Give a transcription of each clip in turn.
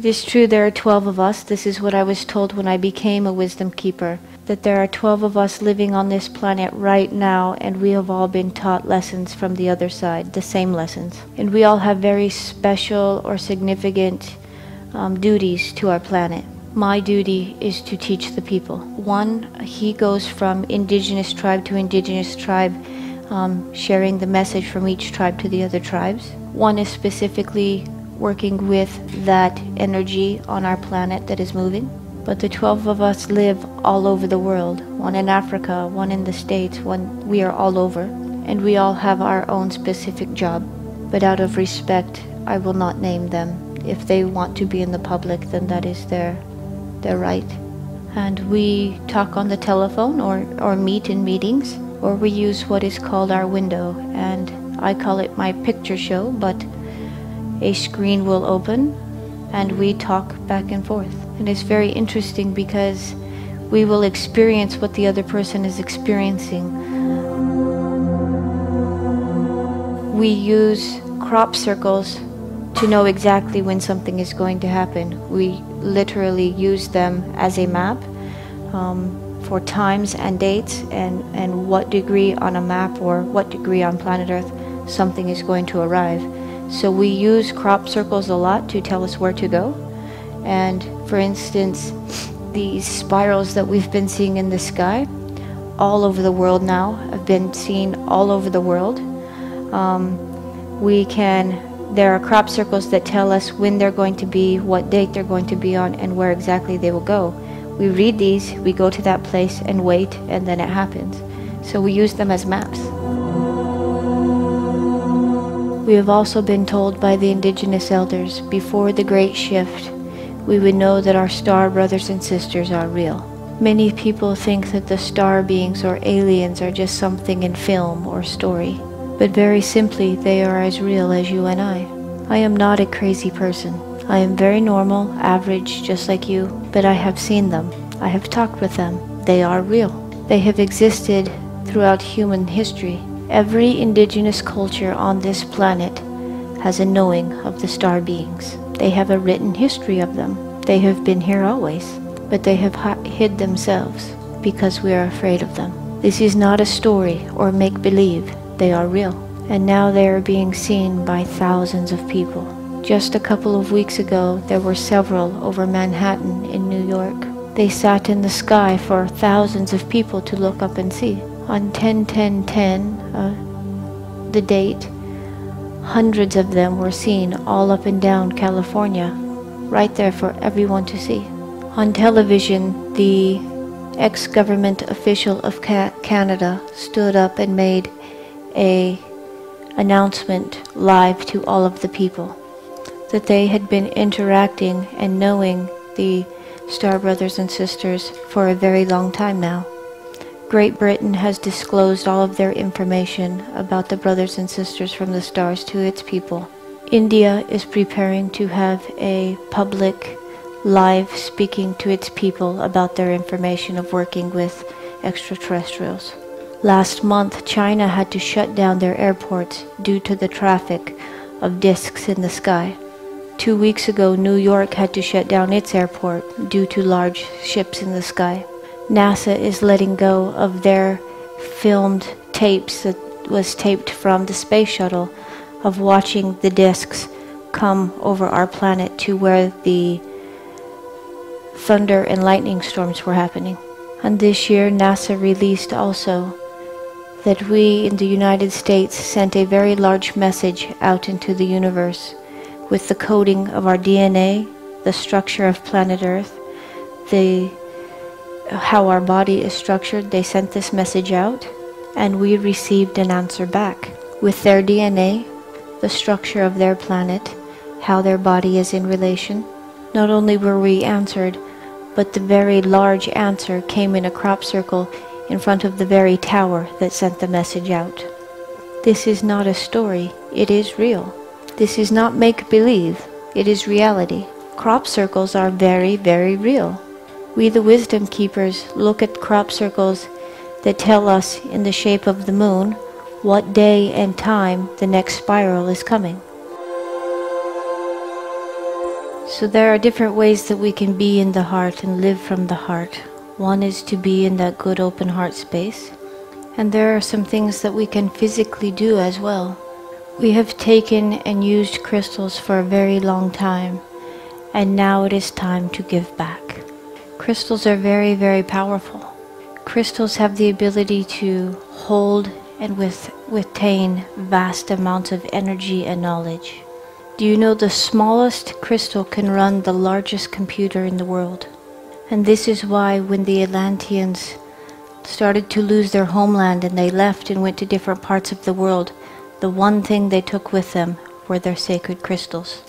is true, there are 12 of us. This is what I was told when I became a wisdom keeper, that there are 12 of us living on this planet right now, and we have all been taught lessons from the other side, the same lessons. And we all have very special or significant duties to our planet. My duty is to teach the people. One, he goes from indigenous tribe to indigenous tribe, sharing the message from each tribe to the other tribes. One is specifically working with that energy on our planet that is moving. But the 12 of us live all over the world. One in Africa, one in the States, we are all over. And we all have our own specific job. But out of respect, I will not name them. If they want to be in the public, then that is their right. And we talk on the telephone or meet in meetings, or we use what is called our window. And I call it my picture show, but a screen will open and we talk back and forth. And it's very interesting because we will experience what the other person is experiencing. We use crop circles to know exactly when something is going to happen. We literally use them as a map for times and dates and what degree on a map or what degree on planet Earth something is going to arrive. So we use crop circles a lot to tell us where to go. And for instance, these spirals that we've been seeing in the sky all over the world now, have been seen all over the world. There are crop circles that tell us when they're going to be, what date they're going to be on, and where exactly they will go. We read these, we go to that place and wait, and then it happens. So we use them as maps. We have also been told by the indigenous elders, before the great shift, we would know that our star brothers and sisters are real. Many people think that the star beings or aliens are just something in film or story. But very simply, they are as real as you and I. I am not a crazy person. I am very normal, average, just like you, but I have seen them. I have talked with them. They are real. They have existed throughout human history. Every indigenous culture on this planet has a knowing of the star beings. They have a written history of them. They have been here always, but they have hid themselves because we are afraid of them. This is not a story or make-believe. They are real, and now they are being seen by thousands of people. Just a couple of weeks ago, there were several over Manhattan in New York. They sat in the sky for thousands of people to look up and see. On 10/10/10, the date, hundreds of them were seen all up and down California, right there for everyone to see. On television, the ex-government official of Canada stood up and made an announcement live to all of the people that they had been interacting and knowing the Star Brothers and Sisters for a very long time now. Great Britain has disclosed all of their information about the brothers and sisters from the stars to its people. India is preparing to have a public live speaking to its people about their information of working with extraterrestrials. Last month, China had to shut down their airports due to the traffic of discs in the sky. 2 weeks ago, New York had to shut down its airport due to large ships in the sky. NASA is letting go of their filmed tapes that was taped from the space shuttle of watching the discs come over our planet to where the thunder and lightning storms were happening. And this year, NASA released also that we in the United States sent a very large message out into the universe with the coding of our DNA, the structure of planet Earth, how our body is structured. They sent this message out, and we received an answer back with their DNA, the structure of their planet, how their body is in relation. Not only were we answered, but the very large answer came in a crop circle in front of the very tower that sent the message out. This is not a story, it is real. This is not make-believe, it is reality. Crop circles are very, very real. We, the wisdom keepers, look at crop circles that tell us in the shape of the moon what day and time the next spiral is coming. So there are different ways that we can be in the heart and live from the heart. One is to be in that good open heart space. And there are some things that we can physically do as well. We have taken and used crystals for a very long time, and now it is time to give back. Crystals are very, very powerful. Crystals have the ability to hold and retain vast amounts of energy and knowledge. Do you know the smallest crystal can run the largest computer in the world? And this is why when the Atlanteans started to lose their homeland and they left and went to different parts of the world, the one thing they took with them were their sacred crystals.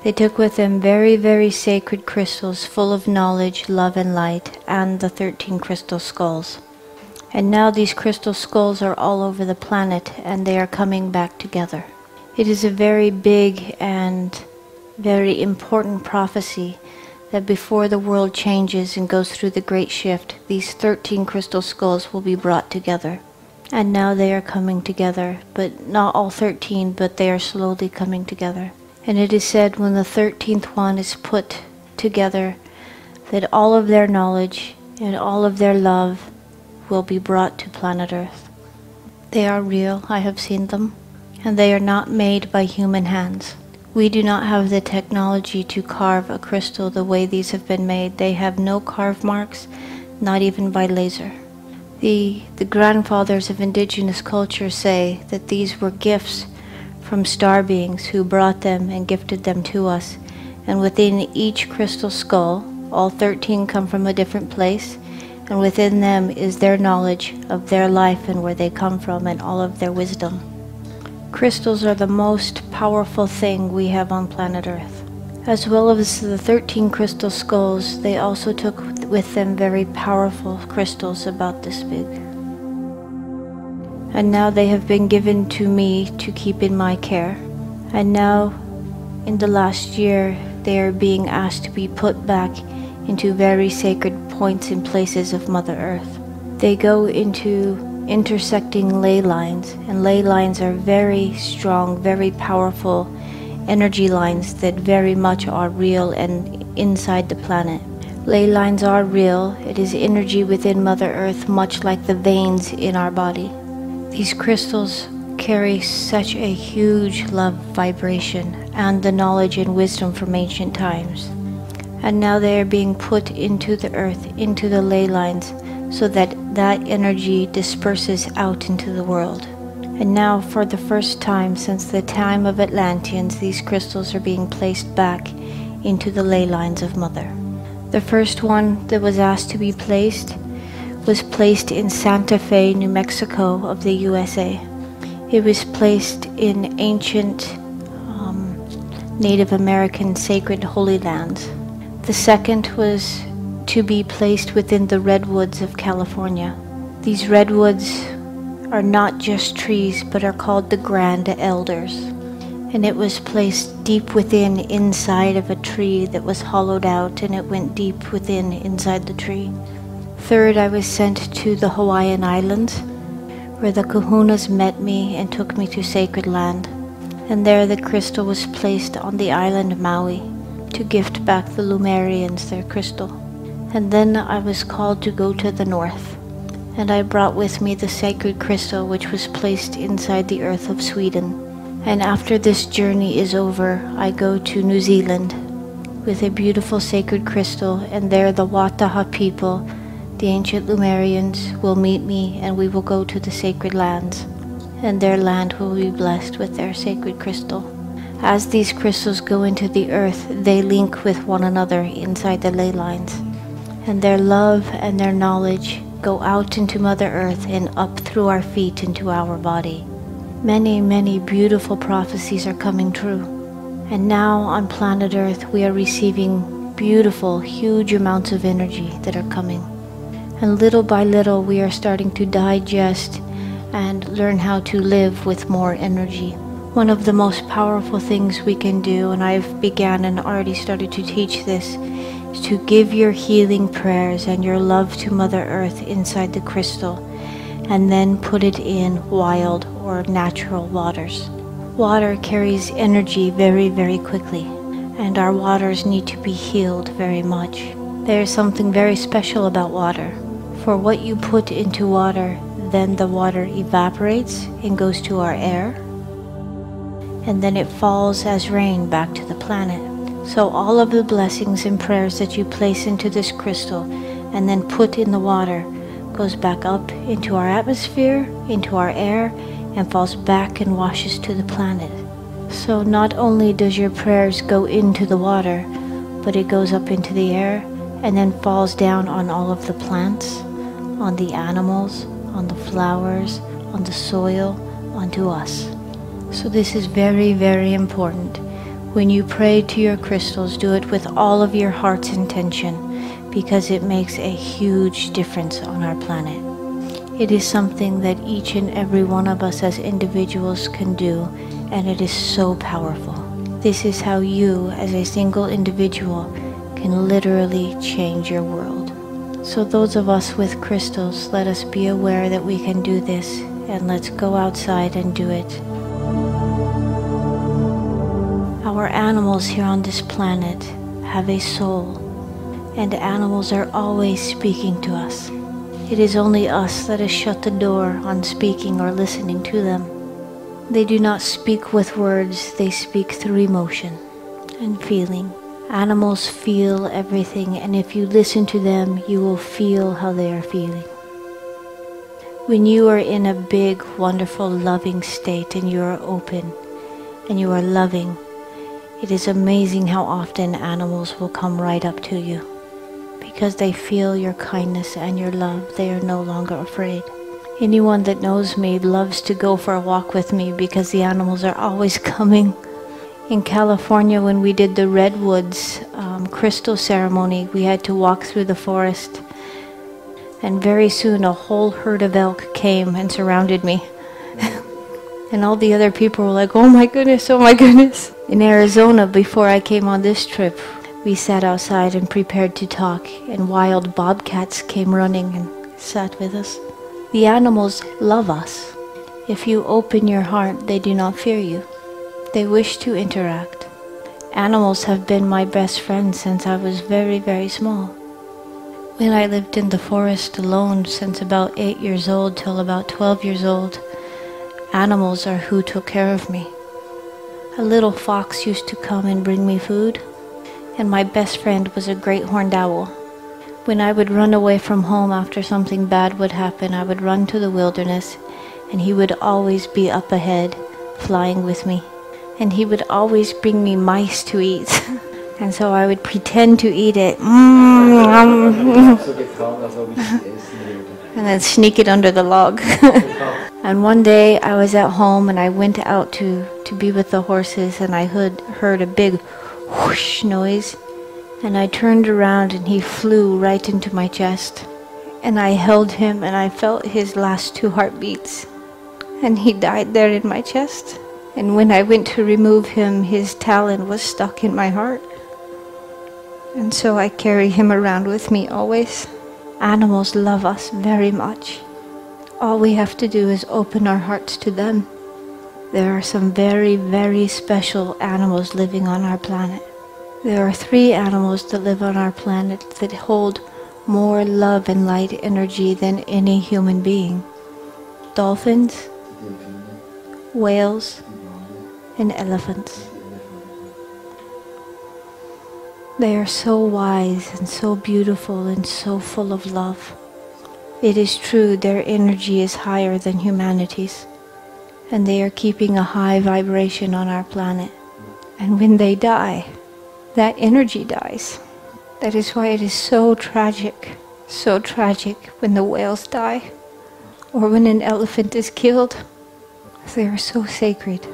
They took with them very, very sacred crystals full of knowledge, love and light, and the 13 crystal skulls. And now these crystal skulls are all over the planet and they are coming back together. It is a very big and very important prophecy that before the world changes and goes through the great shift, these 13 crystal skulls will be brought together. And now they are coming together, but not all 13, but they are slowly coming together. And it is said when the 13th one is put together, that all of their knowledge and all of their love will be brought to planet Earth. They are real, I have seen them, and they are not made by human hands. We do not have the technology to carve a crystal the way these have been made. They have no carve marks, not even by laser. The grandfathers of indigenous culture say that these were gifts from star beings who brought them and gifted them to us. And within each crystal skull, all 13 come from a different place, and within them is their knowledge of their life and where they come from and all of their wisdom. Crystals are the most powerful thing we have on planet Earth. As well as the 13 crystal skulls, they also took with them very powerful crystals about this big. And now they have been given to me to keep in my care. And now, in the last year, they are being asked to be put back into very sacred points and places of Mother Earth. They go into intersecting ley lines, and ley lines are very strong, very powerful energy lines that very much are real and inside the planet. Ley lines are real. It is energy within Mother Earth, much like the veins in our body. These crystals carry such a huge love vibration and the knowledge and wisdom from ancient times. And now they are being put into the earth, into the ley lines, so that that energy disperses out into the world. And now, for the first time since the time of Atlanteans, these crystals are being placed back into the ley lines of Mother. The first one that was asked to be placed was placed in Santa Fe, New Mexico of the USA. It was placed in ancient Native American sacred holy lands. The second was to be placed within the redwoods of California. These redwoods are not just trees, but are called the Grand Elders. And it was placed deep within, inside of a tree that was hollowed out, and it went deep within, inside the tree. Third, I was sent to the Hawaiian Islands, where the kahunas met me and took me to sacred land. And there the crystal was placed on the island Maui to gift back the Lumerians their crystal. And then I was called to go to the north, and I brought with me the sacred crystal which was placed inside the earth of Sweden. And after this journey is over, I go to New Zealand with a beautiful sacred crystal, and there the Wataha people, the ancient Lumerians, will meet me, and we will go to the sacred lands, and their land will be blessed with their sacred crystal. As these crystals go into the earth, they link with one another inside the ley lines, and their love and their knowledge go out into Mother Earth and up through our feet into our body. Many, many beautiful prophecies are coming true. And now on planet Earth we are receiving beautiful, huge amounts of energy that are coming. And little by little we are starting to digest and learn how to live with more energy. One of the most powerful things we can do, and I've began and already started to teach this, is to give your healing prayers and your love to Mother Earth inside the crystal, and then put it in wild or natural waters. Water carries energy very, very quickly, and our waters need to be healed very much. There is something very special about water. For what you put into water, then the water evaporates and goes to our air, and then it falls as rain back to the planet. So all of the blessings and prayers that you place into this crystal and then put in the water goes back up into our atmosphere, into our air, and falls back and washes to the planet. So not only does your prayers go into the water, but it goes up into the air and then falls down on all of the plants, on the animals, on the flowers, on the soil, onto us. So this is very, very important. When you pray to your crystals, do it with all of your heart's intention, because it makes a huge difference on our planet. It is something that each and every one of us as individuals can do, and it is so powerful. This is how you, as a single individual, can literally change your world. So those of us with crystals, let us be aware that we can do this, and let's go outside and do it. Our animals here on this planet have a soul, and animals are always speaking to us. It is only us that has shut the door on speaking or listening to them. They do not speak with words, they speak through emotion and feeling. Animals feel everything, and if you listen to them, you will feel how they are feeling. When you are in a big, wonderful, loving state and you are open and you are loving, it is amazing how often animals will come right up to you. Because they feel your kindness and your love, they are no longer afraid. Anyone that knows me loves to go for a walk with me because the animals are always coming. In California, when we did the redwoods crystal ceremony, we had to walk through the forest. And very soon a whole herd of elk came and surrounded me. And all the other people were like, oh my goodness, oh my goodness. In Arizona, before I came on this trip, we sat outside and prepared to talk, and wild bobcats came running and sat with us. The animals love us. If you open your heart, they do not fear you. They wish to interact. Animals have been my best friends since I was very, very small. When I lived in the forest alone since about 8 years old till about 12 years old, animals are who took care of me. A little fox used to come and bring me food, and my best friend was a great horned owl. When I would run away from home after something bad would happen, I would run to the wilderness, and he would always be up ahead, flying with me. And he would always bring me mice to eat. And so I would pretend to eat it. And then sneak it under the log. And one day I was at home and I went out to be with the horses, and I heard a big whoosh noise. And I turned around and he flew right into my chest. And I held him and I felt his last 2 heartbeats. And he died there in my chest. And when I went to remove him, his talon was stuck in my heart. And so I carry him around with me always. Animals love us very much. All we have to do is open our hearts to them. There are some very, very special animals living on our planet. There are 3 animals that live on our planet that hold more love and light energy than any human being. Dolphins, whales, and elephants. They are so wise and so beautiful and so full of love. It is true, their energy is higher than humanity's, and they are keeping a high vibration on our planet. And when they die, that energy dies. That is why it is so tragic when the whales die, or when an elephant is killed. They are so sacred.